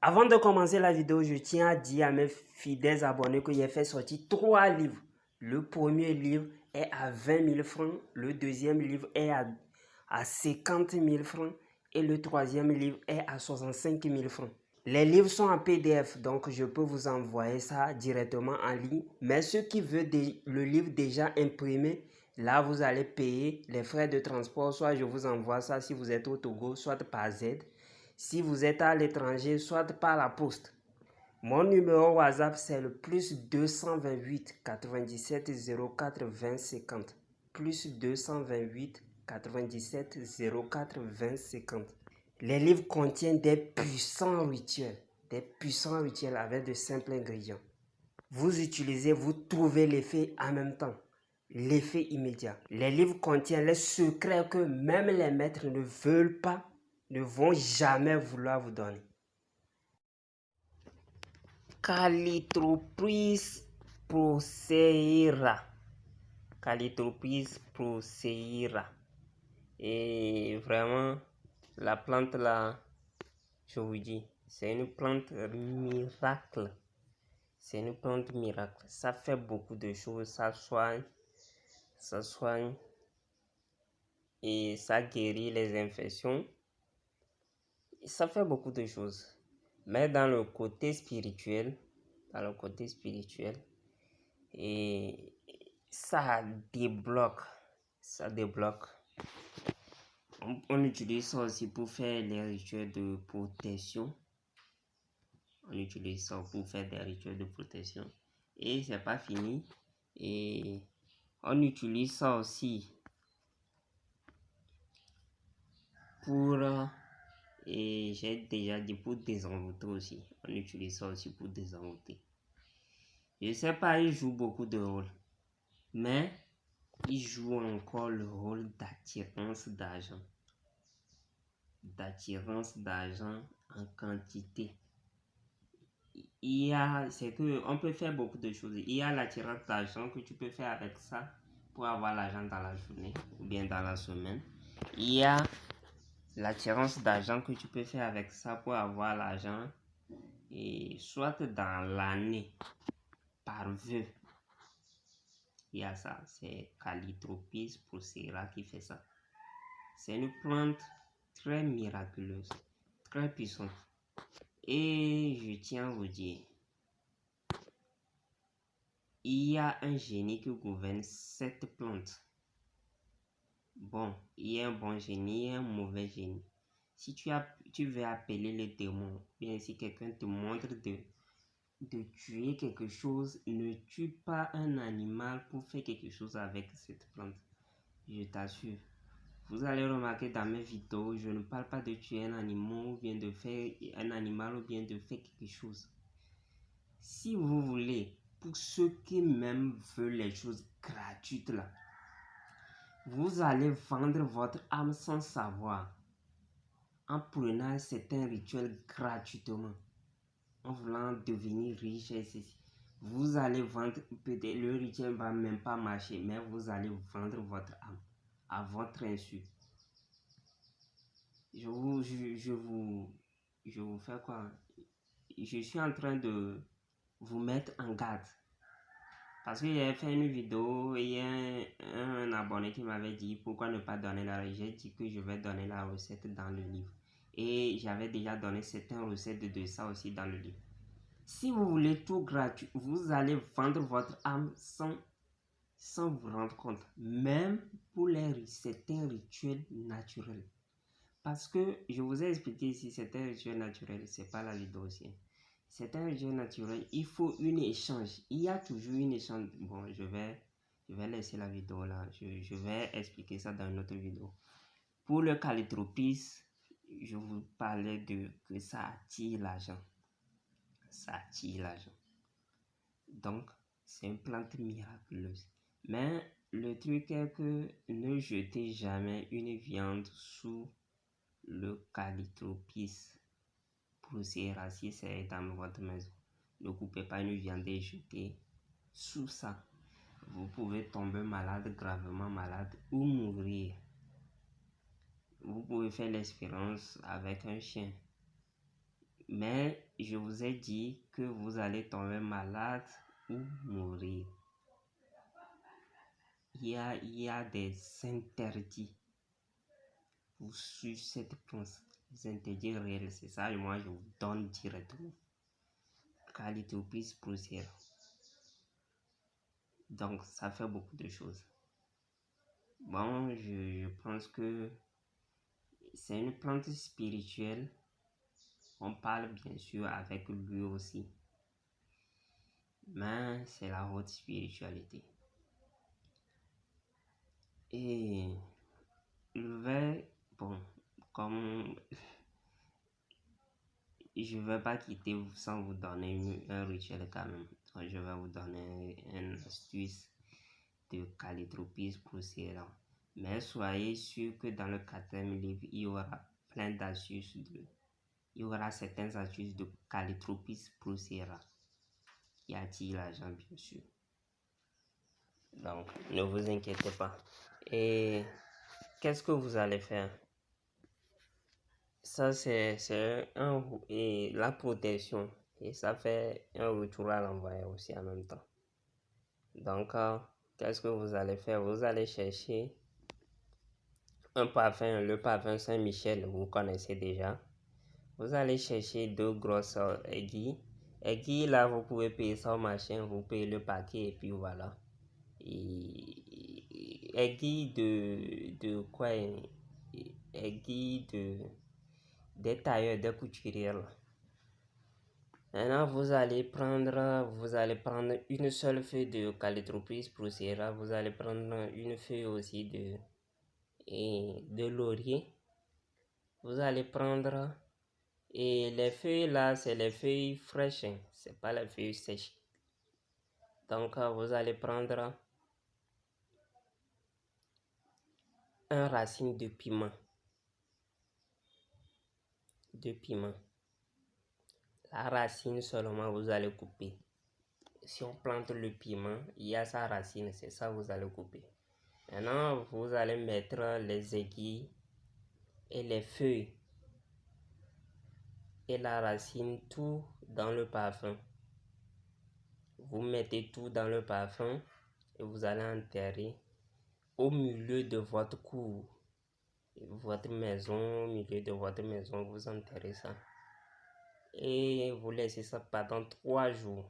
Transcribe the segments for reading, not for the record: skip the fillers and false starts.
Avant de commencer la vidéo, je tiens à dire à mes fidèles abonnés que j'ai fait sortir 3 livres. Le premier livre est à 20 000 francs, le deuxième livre est à 50 000 francs et le troisième livre est à 65 000 francs. Les livres sont en PDF, donc je peux vous envoyer ça directement en ligne. Mais ceux qui veulent le livre déjà imprimé, là vous allez payer les frais de transport. Soit je vous envoie ça si vous êtes au Togo, soit par Z. Si vous êtes à l'étranger, soit par la poste. Mon numéro WhatsApp, c'est le +228 97 04 20 50. +228 97 04 20 50. Les livres contiennent des puissants rituels avec de simples ingrédients. Vous utilisez, vous trouvez l'effet en même temps, l'effet immédiat. Les livres contiennent les secrets que même les maîtres ne veulent pas, ne vont jamais vouloir vous donner. Calitropris procera. Calitropris procera. Et vraiment, la plante là, je vous dis, c'est une plante miracle. C'est une plante miracle. Ça fait beaucoup de choses. Ça soigne et ça guérit les infections. Ça fait beaucoup de choses. Mais dans le côté spirituel, et ça débloque. On utilise ça aussi pour faire les rituels de protection. Et c'est pas fini. Et on utilise ça aussi pour et j'ai déjà dit pour désenvoûter aussi. On utilise ça aussi pour désenvoûter. Je sais pas, il joue beaucoup de rôles, mais il joue encore le rôle d'attirance d'argent. En quantité. C'est que on peut faire beaucoup de choses. Il y a l'attirance d'argent que tu peux faire avec ça pour avoir l'argent dans la journée ou bien dans la semaine. Il y a l'attirance d'argent que tu peux faire avec ça pour avoir l'argent et soit dans l'année par vœu. Il y a ça, c'est Calitropis procera qui fait ça. C'est une plante très miraculeuse, très puissante. Et je tiens à vous dire, il y a un génie qui gouverne cette plante. Bon, il y a un bon génie et un mauvais génie. Si tu veux appeler les démons, bien si quelqu'un te montre de tuer quelque chose, ne tue pas un animal pour faire quelque chose avec cette plante. Je t'assure. Vous allez remarquer dans mes vidéos, je ne parle pas de tuer un animal ou bien de faire quelque chose. Si vous voulez, pour ceux qui même veulent les choses gratuites là, vous allez vendre votre âme sans savoir, en prenant certains rituels gratuitement, en voulant devenir riche et ceci. Vous allez vendre, peut-être le rituel va même pas marcher, mais vous allez vendre votre âme à votre insu. Je vous fais quoi? Je suis en train de vous mettre en garde. Parce que j'ai fait une vidéo et il y a un abonné qui m'avait dit pourquoi ne pas donner la recette. J'ai dit que je vais donner la recette dans le livre. Et j'avais déjà donné certaines recettes de ça aussi dans le livre. Si vous voulez tout gratuit, vous allez vendre votre âme sans vous rendre compte. Même pour certains rituels naturels. Parce que je vous ai expliqué ici, c'est un rituel naturel, c'est pas la vidéo aussi. C'est un rituel naturel, il faut un échange. Il y a toujours un échange. Bon, je vais laisser la vidéo là. Je vais expliquer ça dans une autre vidéo. Pour le Calitropis, je vous parlais que ça attire l'argent. Donc, c'est une plante miraculeuse. Mais le truc est que ne jetez jamais une viande sous le Calitropis procera si c'est dans votre maison. Ne coupez pas une viande et jetez sous ça. Vous pouvez tomber malade, gravement malade ou mourir. Vous pouvez faire l'expérience avec un chien. Mais je vous ai dit que vous allez tomber malade ou mourir. Il y a des interdits sur cette pensée. Les interdits réels, c'est ça, et moi je vous donne directement. Calitropis procera. Donc ça fait beaucoup de choses. Bon, je pense que c'est une plante spirituelle. On parle bien sûr avec lui aussi. Mais c'est la haute spiritualité. Et je vais, bon, comme je vais pas quitter sans vous donner un rituel quand même. Donc, je vais vous donner une astuce de Calitropis procera. Mais soyez sûr que dans le 4e livre, il y aura plein d'astuces il y aura certaines astuces de Calitropis procera qui attire l'argent bien sûr. Donc ne vous inquiétez pas. Et qu'est-ce que vous allez faire? Ça c'est la protection et ça fait un retour à l'envoyeur aussi en même temps. Donc qu'est-ce que vous allez faire? Vous allez chercher un parfum, le parfum Saint-Michel, vous connaissez déjà. Vous allez chercher 2 grosses aiguilles. Aiguilles là, vous pouvez payer ça au marché, vous payez le paquet et puis voilà. Aiguilles de quoi? Aiguilles des tailleurs, des couturiers là. Maintenant, vous allez prendre une seule feuille de Calitropis procera. Vous allez prendre une feuille aussi de laurier. Vous allez prendre, et les feuilles là, c'est les feuilles fraîches, hein, c'est pas les feuilles sèches. Donc, vous allez prendre un racine de piment. La racine seulement, vous allez couper. Si on plante le piment, il y a sa racine, c'est ça vous allez couper. Maintenant, vous allez mettre les aiguilles et les feuilles et la racine, tout dans le parfum. Vous mettez tout dans le parfum et vous allez enterrer au milieu de votre cour. Votre maison, au milieu de votre maison, vous enterrez ça. Et vous laissez ça pendant 3 jours.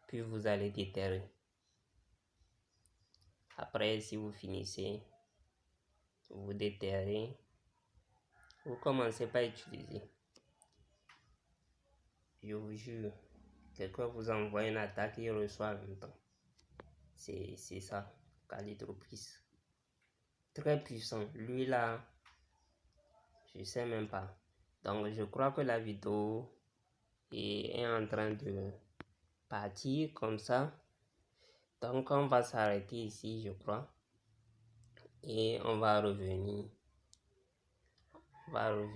Puis vous allez déterrer. Après, si vous finissez, vous déterrez. Vous commencez par utiliser. Je vous jure, quelqu'un vous envoie une attaque et il reçoit en même temps. C'est ça, Calitropis. Très puissant. Lui là, je sais même pas. Donc je crois que la vidéo est en train de partir comme ça. Donc on va s'arrêter ici, je crois. Et on va revenir. Bon,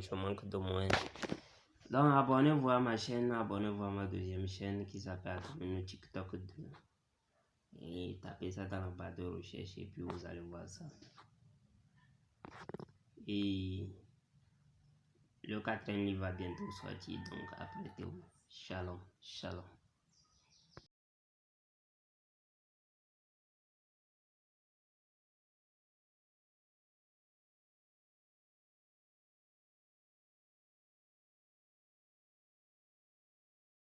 je manque de moins. Donc abonnez-vous à ma chaîne, abonnez-vous à ma deuxième chaîne qui s'appelle TikTok 2. Et tapez ça dans la barre de recherche et puis vous allez voir ça. Et le 4e livre va bientôt sortir, donc apprêtez-vous. Shalom, shalom.